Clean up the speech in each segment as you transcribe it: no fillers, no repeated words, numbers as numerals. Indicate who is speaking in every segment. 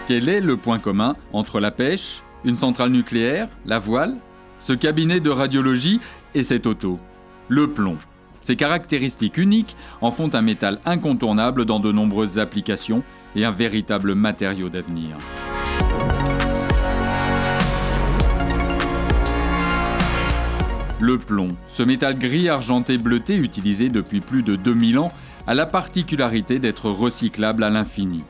Speaker 1: Quel est le point commun entre la pêche, une centrale nucléaire, la voile, ce cabinet de radiologie et cette auto? Le plomb. Ses caractéristiques uniques en font un métal incontournable dans de nombreuses applications et un véritable matériau d'avenir. Le plomb, ce métal gris argenté bleuté utilisé depuis plus de 2000 ans, a la particularité d'être recyclable à l'infini.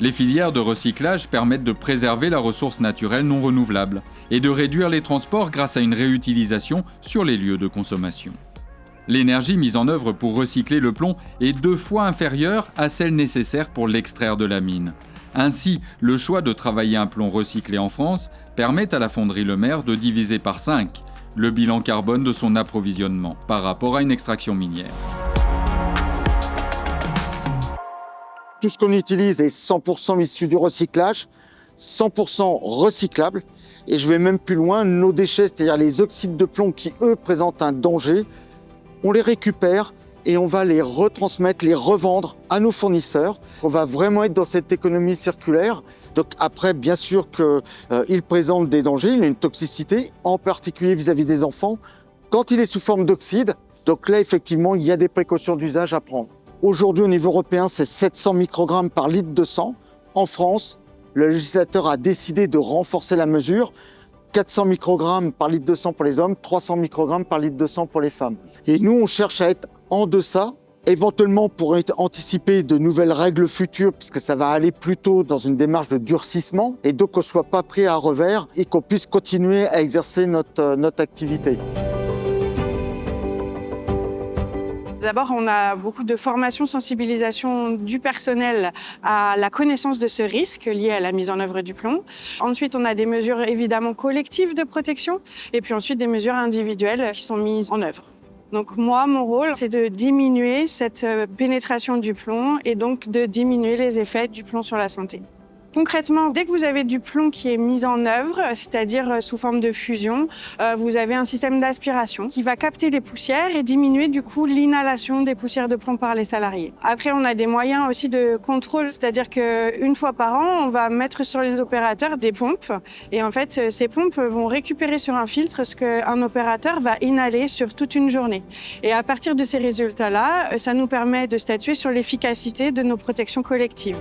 Speaker 1: Les filières de recyclage permettent de préserver la ressource naturelle non renouvelable et de réduire les transports grâce à une réutilisation sur les lieux de consommation. L'énergie mise en œuvre pour recycler le plomb est 2 fois inférieure à celle nécessaire pour l'extraire de la mine. Ainsi, le choix de travailler un plomb recyclé en France permet à la fonderie Lemaire de diviser par 5 le bilan carbone de son approvisionnement par rapport à une extraction minière.
Speaker 2: Tout ce qu'on utilise est 100% issu du recyclage, 100% recyclable. Et je vais même plus loin, nos déchets, c'est-à-dire les oxydes de plomb qui, eux, présentent un danger, on les récupère et on va les retransmettre, les revendre à nos fournisseurs. On va vraiment être dans cette économie circulaire. Donc après, bien sûr qu'il présente des dangers, il a une toxicité, en particulier vis-à-vis des enfants, quand il est sous forme d'oxyde. Donc là, effectivement, il y a des précautions d'usage à prendre. Aujourd'hui, au niveau européen, c'est 700 microgrammes par litre de sang. En France, le législateur a décidé de renforcer la mesure. 400 microgrammes par litre de sang pour les hommes, 300 microgrammes par litre de sang pour les femmes. Et nous, on cherche à être en deçà, éventuellement pour anticiper de nouvelles règles futures, puisque ça va aller plutôt dans une démarche de durcissement, et donc qu'on ne soit pas pris à revers et qu'on puisse continuer à exercer notre activité.
Speaker 3: D'abord, on a beaucoup de formation, sensibilisation du personnel à la connaissance de ce risque lié à la mise en œuvre du plomb. Ensuite, on a des mesures évidemment collectives de protection et puis ensuite des mesures individuelles qui sont mises en œuvre. Donc moi, mon rôle, c'est de diminuer cette pénétration du plomb et donc de diminuer les effets du plomb sur la santé. Concrètement, dès que vous avez du plomb qui est mis en œuvre, c'est-à-dire sous forme de fusion, vous avez un système d'aspiration qui va capter les poussières et diminuer du coup l'inhalation des poussières de plomb par les salariés. Après, on a des moyens aussi de contrôle, c'est-à-dire qu'une fois par an, on va mettre sur les opérateurs des pompes et en fait, ces pompes vont récupérer sur un filtre ce qu'un opérateur va inhaler sur toute une journée. Et à partir de ces résultats-là, ça nous permet de statuer sur l'efficacité de nos protections collectives.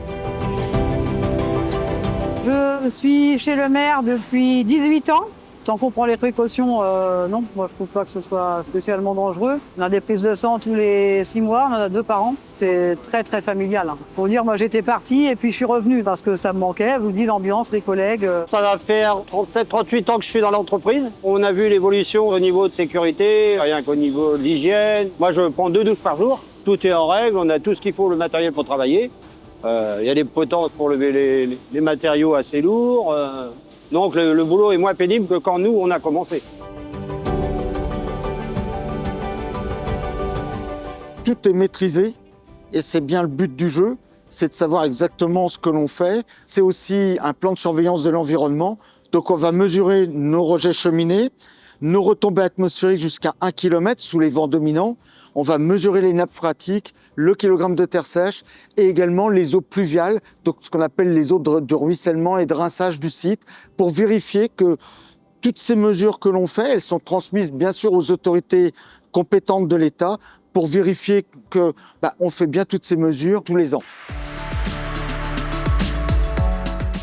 Speaker 4: Je suis chez Lemaire depuis 18 ans. Tant qu'on prend les précautions, non, moi je trouve pas que ce soit spécialement dangereux. On a des prises de sang tous les 6 mois, on en a 2 par an. C'est très très familial. Pour dire, moi j'étais partie et puis je suis revenue parce que ça me manquait. Je vous dis, l'ambiance, les collègues.
Speaker 5: Ça va faire 37-38 ans que je suis dans l'entreprise. On a vu l'évolution au niveau de sécurité, rien qu'au niveau de l'hygiène. Moi je prends 2 douches par jour. Tout est en règle, on a tout ce qu'il faut, le matériel pour travailler. Il y a des potences pour lever les matériaux assez lourds. Donc le boulot est moins pénible que quand nous, on a commencé.
Speaker 2: Tout est maîtrisé et c'est bien le but du jeu, c'est de savoir exactement ce que l'on fait. C'est aussi un plan de surveillance de l'environnement. Donc on va mesurer nos rejets cheminés, nos retombées atmosphériques jusqu'à 1 km sous les vents dominants. On va mesurer les nappes phréatiques, le kilogramme de terre sèche et également les eaux pluviales, donc ce qu'on appelle les eaux de ruissellement et de rinçage du site, pour vérifier que toutes ces mesures que l'on fait, elles sont transmises bien sûr aux autorités compétentes de l'État pour vérifier que on fait bien toutes ces mesures tous les ans.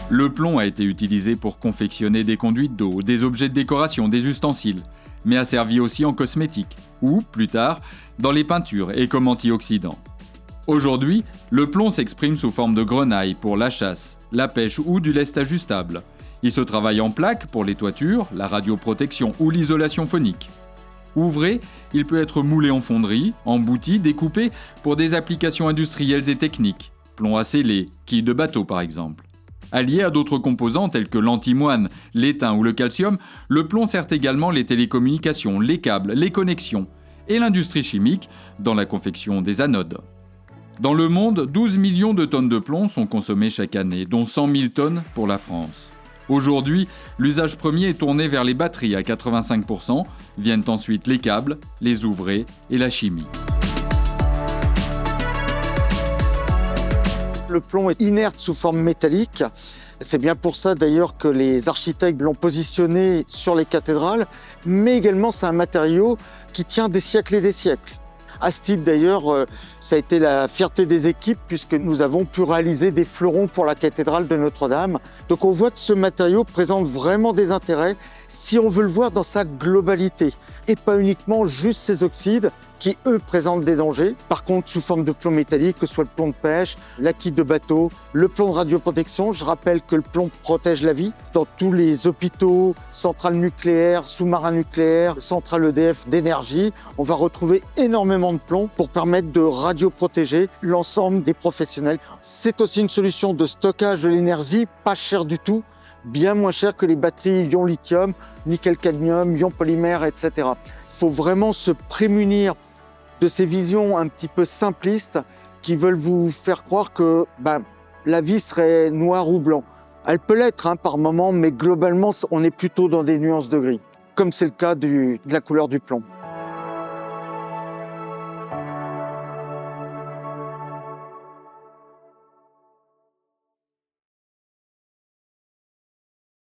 Speaker 1: Le plomb a été utilisé pour confectionner des conduites d'eau, des objets de décoration, des ustensiles, mais a servi aussi en cosmétique, ou, plus tard, dans les peintures et comme antioxydant. Aujourd'hui, le plomb s'exprime sous forme de grenaille pour la chasse, la pêche ou du lest ajustable. Il se travaille en plaques pour les toitures, la radioprotection ou l'isolation phonique. Ouvré, il peut être moulé en fonderie, embouti, découpé pour des applications industrielles et techniques, plomb à sceller, quilles de bateau par exemple. Allié à d'autres composants tels que l'antimoine, l'étain ou le calcium, le plomb sert également les télécommunications, les câbles, les connexions et l'industrie chimique dans la confection des anodes. Dans le monde, 12 millions de tonnes de plomb sont consommées chaque année, dont 100 000 tonnes pour la France. Aujourd'hui, l'usage premier est tourné vers les batteries à 85%, viennent ensuite les câbles, les ouvrés et la chimie.
Speaker 2: le plomb est inerte sous forme métallique. C'est bien pour ça d'ailleurs que les architectes l'ont positionné sur les cathédrales, mais également c'est un matériau qui tient des siècles et des siècles. À ce titre d'ailleurs, ça a été la fierté des équipes puisque nous avons pu réaliser des fleurons pour la cathédrale de Notre-Dame. Donc on voit que ce matériau présente vraiment des intérêts si on veut le voir dans sa globalité et pas uniquement juste ses oxydes qui, eux, présentent des dangers. Par contre, sous forme de plomb métallique, que ce soit le plomb de pêche, l'acquis de bateau, le plomb de radioprotection, je rappelle que le plomb protège la vie. Dans tous les hôpitaux, centrales nucléaires, sous-marins nucléaires, centrales EDF d'énergie, on va retrouver énormément de plomb pour permettre de radioprotéger l'ensemble des professionnels. C'est aussi une solution de stockage de l'énergie, pas cher du tout, bien moins cher que les batteries ion lithium, nickel-cadmium, ion polymère, etc. Il faut vraiment se prémunir de ces visions un petit peu simplistes qui veulent vous faire croire que la vie serait noire ou blanc. Elle peut l'être par moment, mais globalement, on est plutôt dans des nuances de gris, comme c'est le cas de la couleur du plomb.